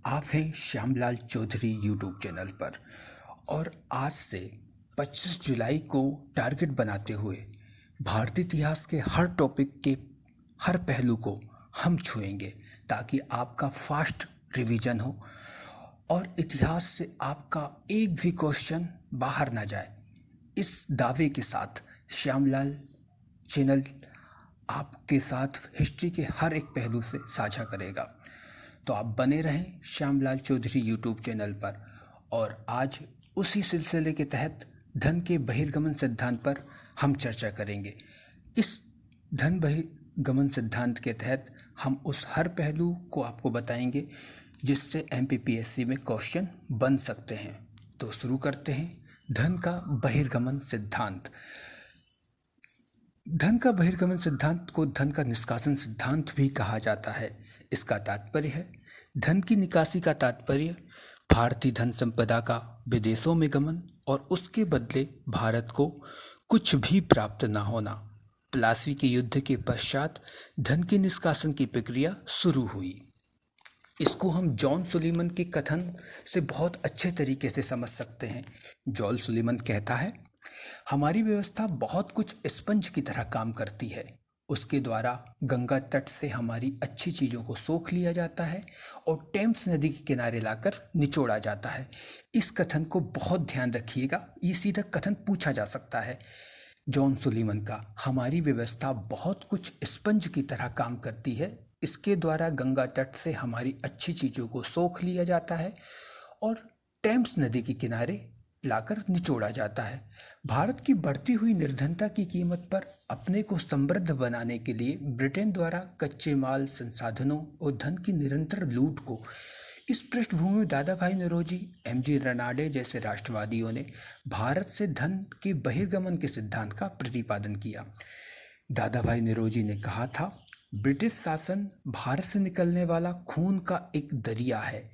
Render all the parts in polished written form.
आप हैं Shyamlal Chaudhary YouTube channel पर। और आज से 25 जुलाई को टारगेट बनाते हुए भारतीय इतिहास के हर टॉपिक के हर पहलू को हम छुएंगे, ताकि आपका फास्ट रिवीजन हो और इतिहास से आपका एक भी क्वेश्चन बाहर ना जाए। इस दावे के साथ श्यामलाल चैनल आपके साथ हिस्ट्री के हर एक पहलू से साझा करेगा। तो आप बने रहें श्यामलाल चौधरी यूट्यूब चैनल पर। और आज उसी सिलसिले के तहत धन के बहिर्गमन सिद्धांत पर हम चर्चा करेंगे। इस धन बहिर्गमन सिद्धांत के तहत हम उस हर पहलू को आपको बताएंगे जिससे एमपीपीएससी में क्वेश्चन बन सकते हैं। तो शुरू करते हैं। धन का बहिर्गमन सिद्धांत। धन का बहिर्गमन सिद्धांत को धन का निष्कासन सिद्धांत भी कहा जाता है। इसका तात्पर्य है धन की निकासी का तात्पर्य भारतीय धन संपदा का विदेशों में गमन और उसके बदले भारत को कुछ भी प्राप्त न होना। प्लासी के युद्ध के पश्चात धन के निष्कासन की प्रक्रिया शुरू हुई। इसको हम जॉन सुलीवन के कथन से बहुत अच्छे तरीके से समझ सकते हैं। जॉन सुलीवन कहता है, हमारी व्यवस्था बहुत कुछ स्पंज की तरह काम करती है। उसके द्वारा गंगा तट से हमारी अच्छी चीज़ों को सोख लिया जाता है और टेम्स नदी के किनारे लाकर निचोड़ा जाता है। इस कथन को बहुत ध्यान रखिएगा, ये सीधा कथन पूछा जा सकता है जॉन सुलीवन का। हमारी व्यवस्था बहुत कुछ स्पंज की तरह काम करती है। इसके द्वारा गंगा तट से हमारी अच्छी चीज़ों को सोख लिया जाता है और टेम्स नदी के किनारे लाकर निचोड़ा जाता है। भारत की बढ़ती हुई निर्धनता की कीमत पर अपने को समृद्ध बनाने के लिए ब्रिटेन द्वारा कच्चे माल, संसाधनों और धन की निरंतर लूट को इस पृष्ठभूमि में दादा भाई नौरोजी, एमजी रनाडे जैसे राष्ट्रवादियों ने भारत से धन के बहिर्गमन के सिद्धांत का प्रतिपादन किया। दादा भाई नौरोजी ने कहा था, ब्रिटिश शासन भारत से निकलने वाला खून का एक दरिया है।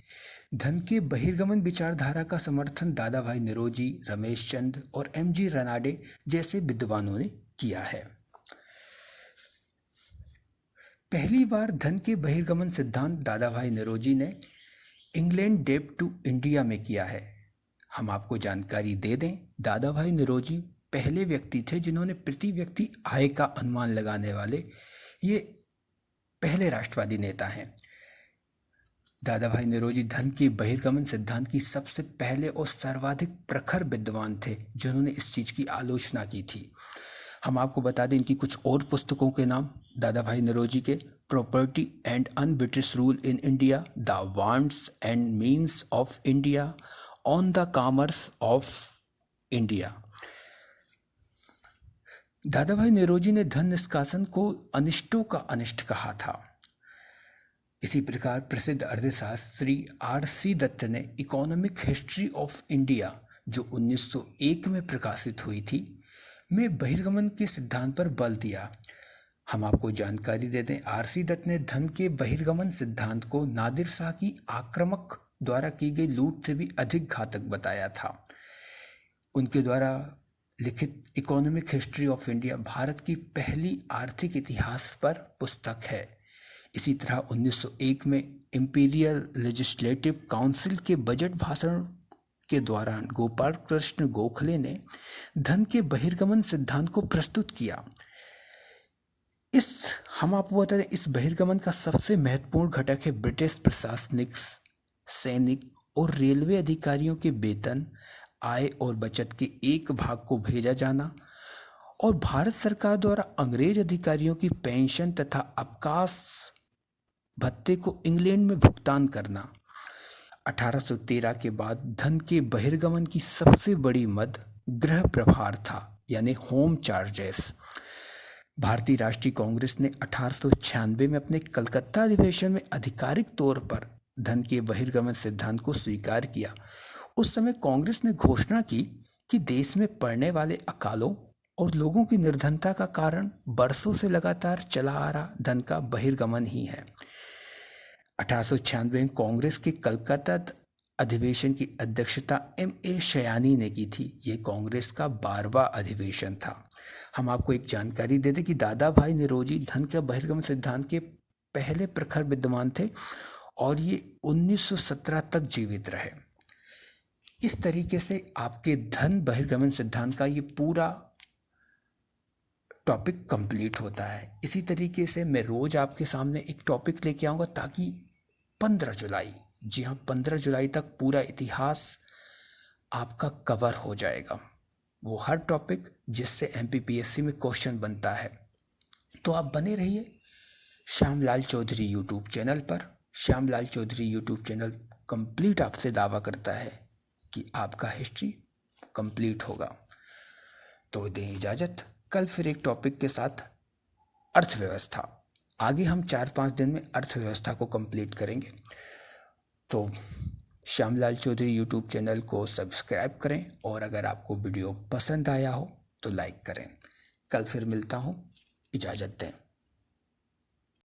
धन के बहिर्गमन विचारधारा का समर्थन दादा भाई नौरोजी, रमेश चंद और एमजी रनाडे जैसे विद्वानों ने किया है। पहली बार धन के बहिर्गमन सिद्धांत दादा भाई नौरोजी ने इंग्लैंड डेब्ट टू इंडिया में किया है। हम आपको जानकारी दे दें, दादा भाई नौरोजी पहले व्यक्ति थे जिन्होंने प्रति व्यक्ति आय का अनुमान लगाने वाले ये पहले राष्ट्रवादी नेता हैं। दादा भाई नौरोजी धन के बहिर्गमन सिद्धांत की सबसे पहले और सर्वाधिक प्रखर विद्वान थे जिन्होंने इस चीज़ की आलोचना की थी। हम आपको बता दें इनकी कुछ और पुस्तकों के नाम दादा भाई नौरोजी के: property and un British rule in India, the wants and means of India, on the commerce of India. दादा भाई नौरोजी ने धन निष्कासन को अनिष्टों का अनिष्ट कहा था। इसी प्रकार प्रसिद्ध अर्थशास्त्री आर.सी. दत्त ने इकोनॉमिक हिस्ट्री ऑफ इंडिया, जो 1901 में प्रकाशित हुई थी, में बहिर्गमन के सिद्धांत पर बल दिया। हम आपको जानकारी दे दें, आर.सी. दत्त ने धन के बहिर्गमन सिद्धांत को नादिर शाह की आक्रामक द्वारा की गई लूट से भी अधिक घातक बताया था। उनके द्वारा लिखित economic history of India Bharat की पहली आर्थिक इतिहास पर पुस्तक है। इसी तरह 1901 में इंपीरियल लेजिस्लेटिव काउंसिल के बजट भाषण के दौरान गोपाल कृष्ण गोखले ने धन के बहिर्गमन सिद्धांत को प्रस्तुत किया। हम आपको बता दें, इस बहिर्गमन का सबसे महत्वपूर्ण घटक है ब्रिटिश प्रशासनिक, सैनिक और रेलवे अधिकारियों के वेतन, आय और बचत के एक भाग को भेजा जाना और भारत सरकार द्वारा अंग्रेज अधिकारियों की पेंशन तथा अवकाश भत्ते को इंग्लैंड में भुगतान करना। 1813 के बाद धन के बहिर्गमन की सबसे बड़ी मद गृह प्रभार था, यानी होम चार्जेस। भारतीय राष्ट्रीय कांग्रेस ने 1896 में अपने कलकत्ता अधिवेशन में आधिकारिक तौर पर धन के बहिर्गमन सिद्धांत को स्वीकार किया। उस समय कांग्रेस ने घोषणा की कि देश में पड़ने वाले अकालों और लोगों की निर्धनता का कारण बरसों से लगातार चला आ रहा धन का बहिर्गमन ही है। 1896 में कांग्रेस के कलकत्ता अधिवेशन की अध्यक्षता M.A. शयानी ने की थी। ये कांग्रेस का 12वां अधिवेशन था। हम आपको एक जानकारी दे दें कि दादा भाई नौरोजी धन के बहिर्गमन सिद्धांत के पहले प्रखर विद्वान थे और ये 1917 तक जीवित रहे। इस तरीके से आपके धन बहिर्गमन सिद्धांत का ये पूरा टॉपिक कंप्लीट होता है। इसी तरीके से मैं रोज़ आपके सामने एक टॉपिक लेके आऊँगा ताकि 15 जुलाई, जी हाँ 15 जुलाई तक पूरा इतिहास आपका कवर हो जाएगा। वो हर टॉपिक जिससे MPPSC में क्वेश्चन बनता है। तो आप बने रहिए श्यामलाल चौधरी यूट्यूब चैनल पर। Shyamlal Chaudhary YouTube channel complete आपसे दावा करता है कि आपका हिस्ट्री कंप्लीट होगा। तो दें इजाज़त, कल फिर एक टॉपिक के साथ अर्थव्यवस्था। आगे हम 4-5 दिन में अर्थव्यवस्था को कंप्लीट करेंगे। तो श्यामलाल चौधरी यूट्यूब चैनल को सब्सक्राइब करें और अगर आपको वीडियो पसंद आया हो तो लाइक करें। कल फिर मिलता हूँ, इजाज़त दें।